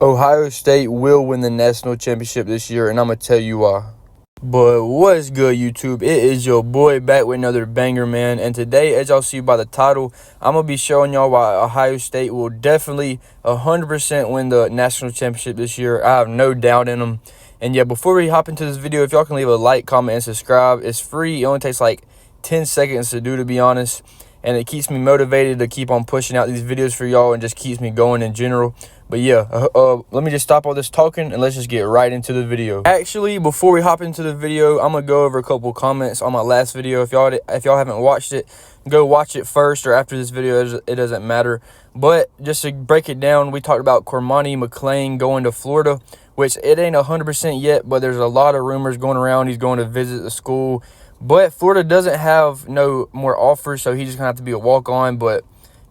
Ohio State will win the national championship this year, and I'm going to tell you why. But what's good, YouTube? It is your boy back with another banger, man. And today, as y'all see by the title, I'm going to be showing y'all why Ohio State will definitely 100% win the national championship this year. I have no doubt in them. And yeah, before we hop into this video, if y'all can leave a like, comment, and subscribe. It's free. It only takes like 10 seconds to do, to be honest. And it keeps me motivated to keep on pushing out these videos for y'all and just keeps me going in general. But yeah, let me just stop all this talking and let's just get right into the video. Actually, before we hop into the video, I'm gonna go over a couple comments on my last video. If y'all haven't watched it, go watch it first or after this video. It doesn't matter. But just to break it down, we talked about Cormani McClain going to Florida, which it ain't 100% yet, but there's a lot of rumors going around. He's going to visit the school, but Florida doesn't have no more offers, so he's just gonna have to be a walk-on. But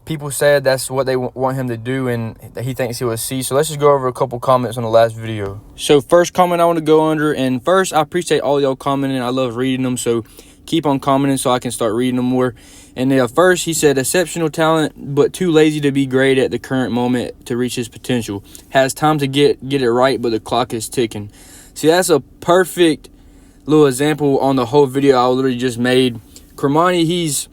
people said that's what they want him to do, and he thinks he will see. So let's just go over a couple comments on the last video. So first comment I want to go under, and first, I appreciate all y'all commenting. I love reading them, so keep on commenting so I can start reading them more. And first, he said, exceptional talent, but too lazy to be great at the current moment to reach his potential. Has time to get it right, but the clock is ticking. See, that's a perfect little example on the whole video I literally just made. Cormani, he's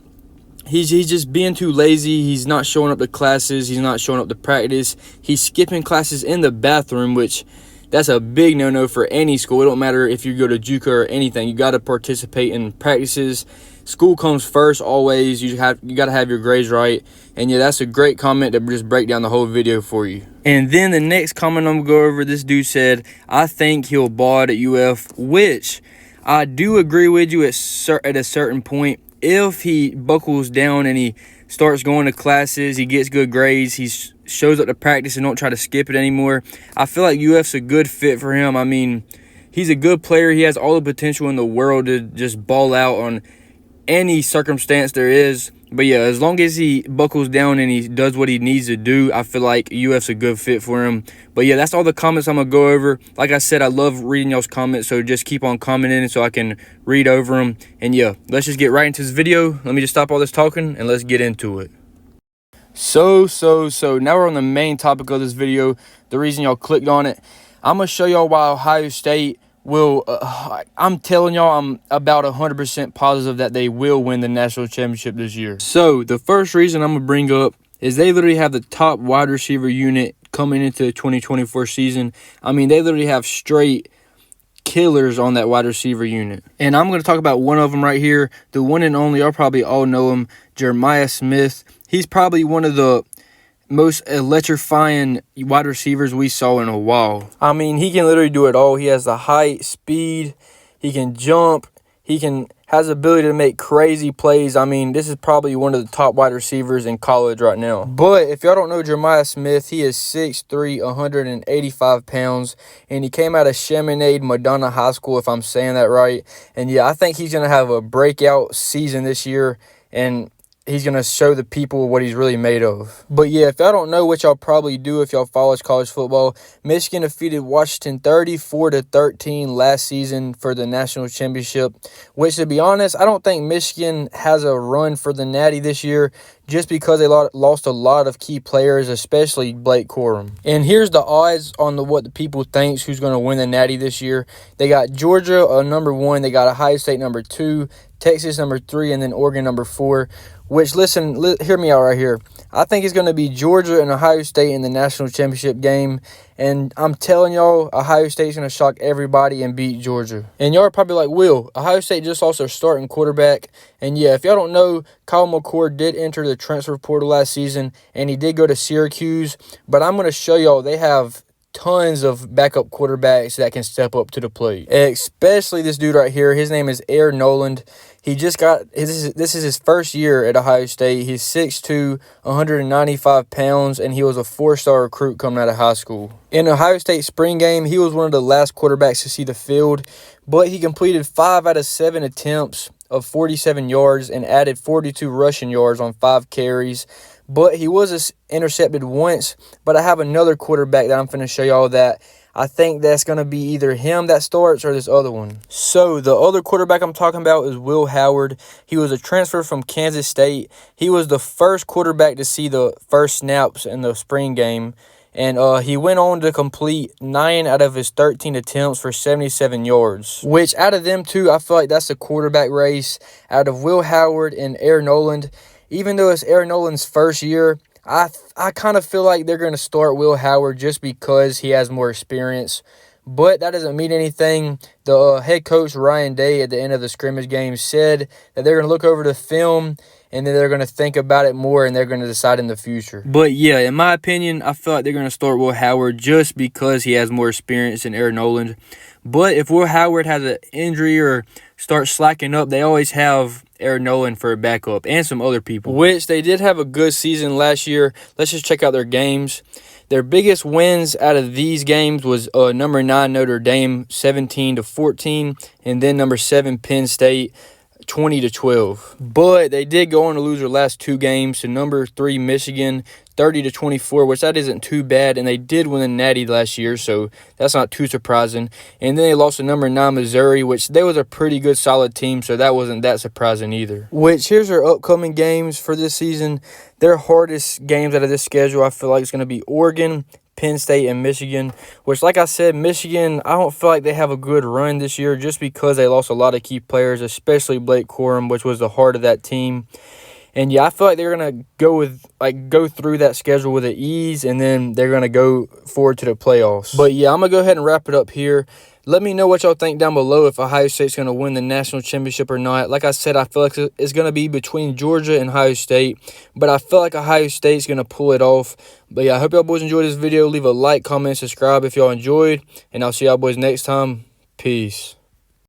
just being too lazy. He's not showing up to classes. He's not showing up to practice. He's skipping classes in the bathroom, which that's a big no-no for any school. It don't matter if you go to JUCO or anything. You got to participate in practices. School comes first always. You got to have your grades right. And yeah, that's a great comment to just break down the whole video for you. And then the next comment I'm going to go over, this dude said, I think he'll ball at UF, which I do agree with you at a certain point. If he buckles down and he starts going to classes, he gets good grades, he shows up to practice and don't try to skip it anymore, I feel like UF's a good fit for him. I mean, he's a good player. He has all the potential in the world to just ball out on any circumstance there is. But yeah, as long as he buckles down and he does what he needs to do, I feel like UF's a good fit for him. But yeah, that's all the comments I'm going to go over. Like I said, I love reading y'all's comments, so just keep on commenting so I can read over them. And yeah, let's just get right into this video. Let me just stop all this talking and let's get into it. So now we're on the main topic of this video, the reason y'all clicked on it. I'm going to show y'all why Ohio State will, I'm telling y'all, I'm about 100% positive that they will win the national championship this year. So the first reason I'm going to bring up is they literally have the top wide receiver unit coming into the 2024 season. I mean, they literally have straight killers on that wide receiver unit. And I'm going to talk about one of them right here, the one and only, y'all probably all know him, Jeremiah Smith. He's probably one of the most electrifying wide receivers we saw in a while. I mean, he can literally do it all. He has the height, speed, he can jump, has the ability to make crazy plays. I mean, this is probably one of the top wide receivers in college right now. But if y'all don't know Jeremiah Smith, he is 6'3", 185 pounds, and he came out of Chaminade Madonna High School, if I'm saying that right. And yeah, I think he's going to have a breakout season this year, and he's going to show the people what he's really made of. But yeah, if y'all don't know what y'all probably do if y'all follow college football, Michigan defeated Washington 34-13 last season for the national championship, which, to be honest, I don't think Michigan has a run for the Natty this year just because they lost a lot of key players, especially Blake Corum. And here's the odds on what the people think who's going to win the Natty this year. They got Georgia number 1, they got Ohio State number 2, Texas number 3, and then Oregon number 4. Which, listen, hear me out right here. I think it's going to be Georgia and Ohio State in the national championship game. And I'm telling y'all, Ohio State's going to shock everybody and beat Georgia. And y'all are probably like, Will, Ohio State just lost their starting quarterback. And yeah, if y'all don't know, Kyle McCord did enter the transfer portal last season, and he did go to Syracuse. But I'm going to show y'all they have tons of backup quarterbacks that can step up to the plate. Especially this dude right here. His name is Air Noland. He just got this is his first year at Ohio State. He's 6'2", 195 pounds, and he was a 4-star recruit coming out of high school. In Ohio State spring game, he was one of the last quarterbacks to see the field, but he completed 5 out of 7 attempts of 47 yards and added 42 rushing yards on 5 carries. But he was intercepted once. But I have another quarterback that I'm going to show y'all that I think that's going to be either him that starts or this other one. So the other quarterback I'm talking about is Will Howard. He was a transfer from Kansas State. He was the first quarterback to see the first snaps in the spring game. And he went on to complete 9 out of his 13 attempts for 77 yards. Which, out of them two, I feel like that's a quarterback race. Out of Will Howard and Aaron Noland, even though it's Aaron Noland's first year, I kind of feel like they're going to start Will Howard just because he has more experience. But that doesn't mean anything. The head coach, Ryan Day, at the end of the scrimmage game said that they're going to look over the film and then they're going to think about it more and they're going to decide in the future. But yeah, in my opinion, I feel like they're going to start Will Howard just because he has more experience than Aaron Noland. But if Will Howard has an injury or starts slacking up, they always have Aaron Noland for a backup and some other people, which they did have a good season last year. Let's just check out their games. Their biggest wins out of these games was number 9 Notre Dame 17-14, and then number 7 Penn State 20-12. But they did go on to lose their last 2 games to number 3 Michigan 30-24, which that isn't too bad, and they did win the Natty last year, so that's not too surprising. And then they lost to number 9 Missouri, which they was a pretty good solid team, so that wasn't that surprising either. Which, here's their upcoming games for this season. Their hardest games out of this schedule, I feel like it's going to be Oregon, Penn State, and Michigan, which, like I said, Michigan, I don't feel like they have a good run this year just because they lost a lot of key players, especially Blake Corum, which was the heart of that team. And yeah, I feel like they're going to go through that schedule with ease, and then they're going to go forward to the playoffs. But yeah, I'm going to go ahead and wrap it up here. Let me know what y'all think down below if Ohio State's going to win the national championship or not. Like I said, I feel like it's going to be between Georgia and Ohio State, but I feel like Ohio State's going to pull it off. But yeah, I hope y'all boys enjoyed this video. Leave a like, comment, subscribe if y'all enjoyed, and I'll see y'all boys next time. Peace.